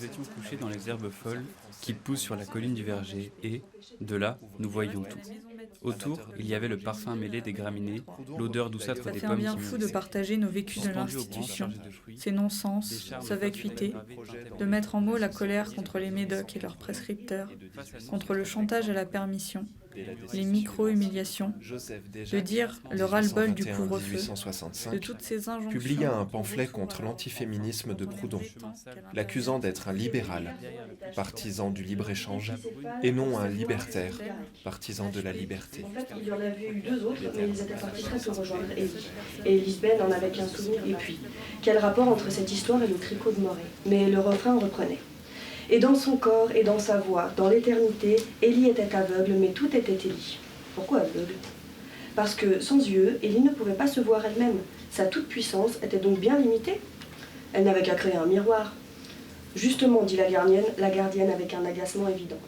étions couchés dans les herbes folles qui poussent sur la colline du verger et, de là, nous voyions tout. Autour, il y avait le parfum mêlé des graminées, l'odeur douceâtre Ça des fait un pommes bien qui fou de mûrissaient. partager nos vécus de Suspendus au branches l'institution, chargées de fruits, ses non-sens, sa vacuité, de mettre en mots la colère contre les médocs et leurs prescripteurs, contre le chantage à la permission, les micro-humiliations, de dire le ras-le-bol du couvre-feu, de toutes ces injonctions. Publia un pamphlet contre l'antiféminisme de Proudhon, l'accusant d'être un libéral, partisan du libre-échange, et non un libertaire, partisan de la liberté. En fait, il y en avait eu deux autres, mais ils étaient partis très peu rejoindre Ellie. Et Lisbeth n'en avait qu'un souvenir. Et puis, quel rapport entre cette histoire et le tricot de Morée? Mais le refrain reprenait. Et dans son corps et dans sa voix, dans l'éternité, Ellie était aveugle, mais tout était Ellie. Pourquoi aveugle? Parce que sans yeux, Ellie ne pouvait pas se voir elle-même. Sa toute-puissance était donc bien limitée. Elle n'avait qu'à créer un miroir. Justement, dit la gardienne avec un agacement évident.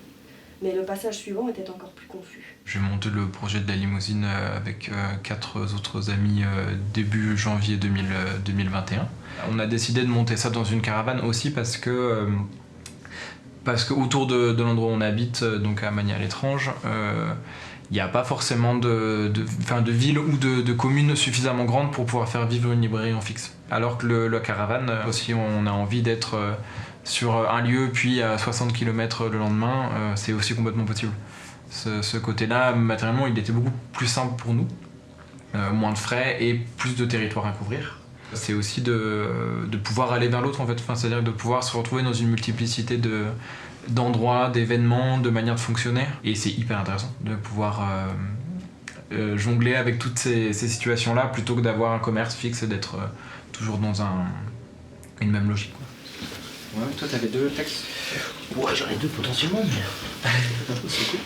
Mais le passage suivant était encore plus confus. J'ai monté le projet de la limousine avec 4 autres amis début janvier 2021. On a décidé de monter ça dans une caravane aussi parce que autour de l'endroit où on habite, donc à Magny-à-l'Étrange, il n'y a pas forcément de ville ou de commune suffisamment grande pour pouvoir faire vivre une librairie en fixe. Alors que la caravane, aussi on a envie d'être sur un lieu puis à 60 km le lendemain, c'est aussi complètement possible. Ce côté-là, matériellement, il était beaucoup plus simple pour nous, moins de frais et plus de territoire à couvrir. C'est aussi de pouvoir aller vers l'autre en fait, c'est-à-dire de pouvoir se retrouver dans une multiplicité d'endroits, d'événements, de manières de fonctionner. Et c'est hyper intéressant de pouvoir jongler avec toutes ces situations-là plutôt que d'avoir un commerce fixe et d'être toujours dans une même logique. Ouais, toi t'avais 2 textes? Ouais, j'en ai 2 potentiellement, mais. C'est cool.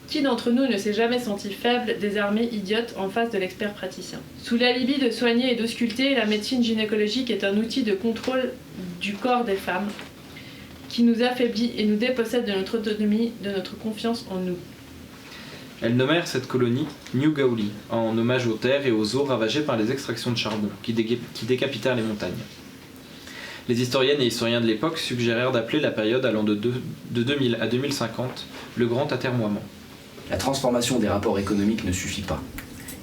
Qui d'entre nous ne s'est jamais senti faible, désarmé, idiote en face de l'expert praticien? Sous l'alibi de soigner et d'ausculter, la médecine gynécologique est un outil de contrôle du corps des femmes qui nous affaiblit et nous dépossède de notre autonomie, de notre confiance en nous. Elles nommèrent cette colonie New Gauli, en hommage aux terres et aux eaux ravagées par les extractions de charbon, qui décapitèrent les montagnes. Les historiennes et historiens de l'époque suggérèrent d'appeler la période allant de 2000 à 2050 le grand atermoiement. La transformation des rapports économiques ne suffit pas.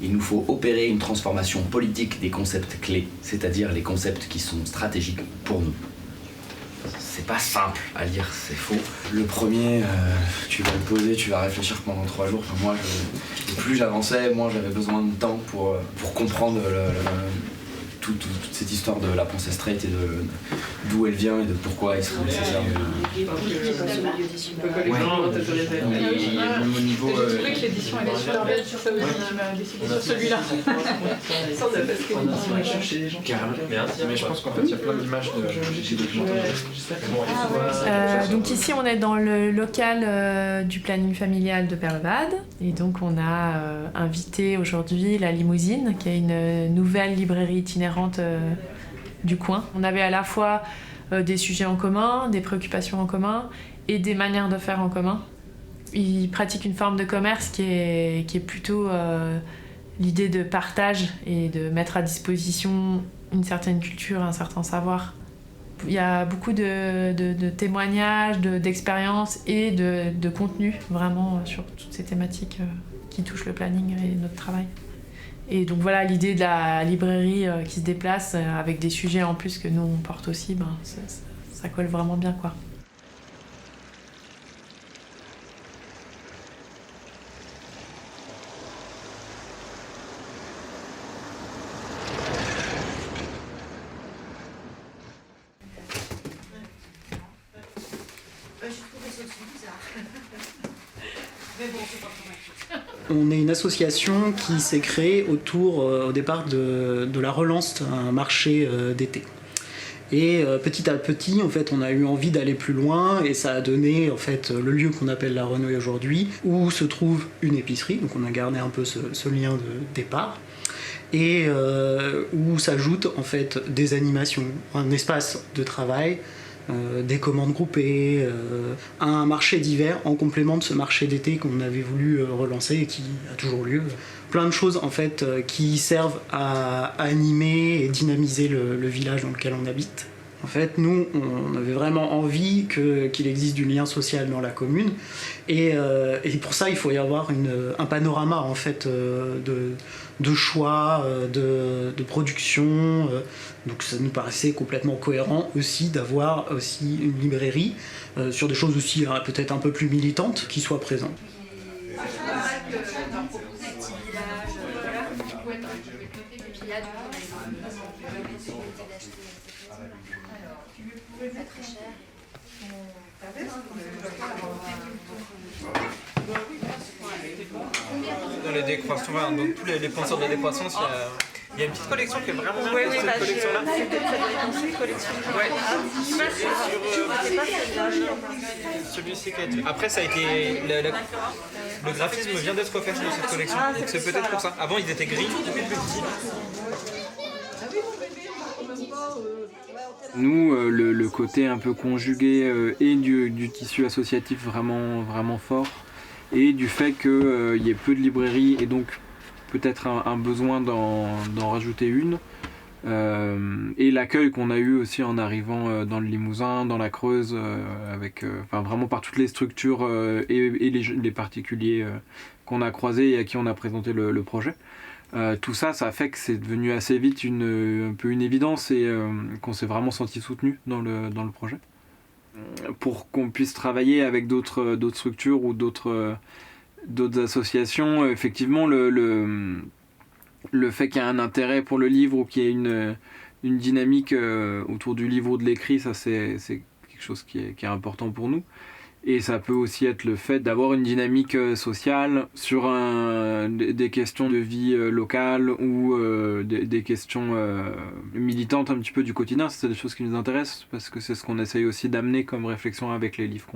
Il nous faut opérer une transformation politique des concepts clés, c'est-à-dire les concepts qui sont stratégiques pour nous. C'est pas simple à lire, c'est faux. Le premier, tu vas le poser, tu vas réfléchir pendant 3 jours. Enfin, moi, et plus j'avançais, moins j'avais besoin de temps pour comprendre toute cette histoire de la pensée straight et d'où elle vient et de pourquoi il serait nécessaire. Même au niveau. J'ai trouvé que l'édition elle est super belle sur ça aussi, tu m'as décidé sur celui-là. Sans parce que l'édition est chercher des gens. Mais je pense qu'en fait il y a plein d'images Donc ici on est dans le local du planning familial de Perlevade et donc on a invité aujourd'hui la Limousine qui est une nouvelle librairie itinérante du coin. On avait à la fois des sujets en commun, des préoccupations en commun et des manières de faire en commun. Ils pratiquent une forme de commerce qui est plutôt l'idée de partage et de mettre à disposition une certaine culture, un certain savoir. Il y a beaucoup de témoignages, d'expériences et de contenu vraiment sur toutes ces thématiques qui touchent le planning et notre travail. Et donc voilà, l'idée de la librairie qui se déplace avec des sujets en plus que nous on porte aussi, ça colle vraiment bien quoi. On est une association qui s'est créée autour, au départ, de la relance d'un marché d'été. Et petit à petit, en fait, on a eu envie d'aller plus loin et ça a donné en fait, le lieu qu'on appelle la Renouée aujourd'hui, où se trouve une épicerie, donc on a gardé un peu ce lien de départ, et où s'ajoutent en fait, des animations, un espace de travail, des commandes groupées, un marché d'hiver en complément de ce marché d'été qu'on avait voulu relancer et qui a toujours lieu. Plein de choses en fait qui servent à animer et dynamiser le village dans lequel on habite. En fait, nous, on avait vraiment envie qu'il existe du lien social dans la commune, et pour ça, il faut y avoir un panorama en fait de choix, de production. Donc, ça nous paraissait complètement cohérent aussi d'avoir aussi une librairie sur des choses aussi peut-être un peu plus militantes qui soient présentes. Dans les décroissances, donc tous les penseurs de décroissance, il y a une petite collection qui est vraiment bien cette collection-là. Celui-ci qui a été... Après, ça a été... Le graphisme vient d'être refait dans cette collection, donc c'est peut-être pour ça. Avant, ils étaient gris, tout petits. Nous, le côté un peu conjugué et du tissu associatif vraiment fort, et du fait qu'il y ait peu de librairies et donc peut-être un besoin d'en rajouter une, et l'accueil qu'on a eu aussi en arrivant dans le Limousin, dans la Creuse, avec vraiment par toutes les structures et les particuliers qu'on a croisés et à qui on a présenté le projet. Tout ça a fait que c'est devenu assez vite un peu une évidence, et qu'on s'est vraiment senti soutenu dans le projet. Pour qu'on puisse travailler avec d'autres structures ou d'autres associations, effectivement, le fait qu'il y ait un intérêt pour le livre ou qu'il y ait une dynamique autour du livre ou de l'écrit, ça c'est quelque chose qui est important pour nous. Et ça peut aussi être le fait d'avoir une dynamique sociale sur des questions de vie locale ou des questions militantes un petit peu du quotidien. C'est des choses qui nous intéressent parce que c'est ce qu'on essaye aussi d'amener comme réflexion avec les livres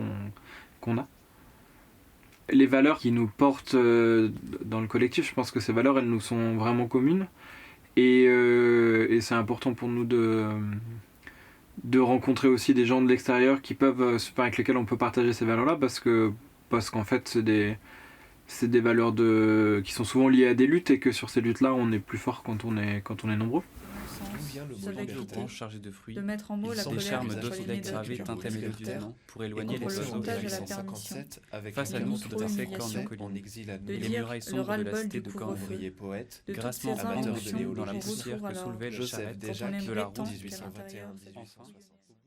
qu'on a. Les valeurs qui nous portent dans le collectif, je pense que ces valeurs, elles nous sont vraiment communes. Et c'est important pour nous de rencontrer aussi des gens de l'extérieur avec lesquels on peut partager ces valeurs-là, parce qu'en fait c'est des valeurs qui sont souvent liées à des luttes, et que sur ces luttes-là on est plus fort quand on est nombreux. Chargé de fruits, de mettre en mots la des colère charmes contre d'os les gravés médocs teintés mélodieusement pour éloigner les contre le oiseaux chantage de à la la permission, face à les nous se dressaient cornes de micro-humiliations, collines, de les dire murailles le sombres de la ras-le-bol cité du de couvre-feu, Corne, de toutes grassement ces abatteur de injonctions néo dans la qu'on poussière retrouve que alors soulevait quand le charrette on aime de la autant route qu'à l'intérieur de ces 1821.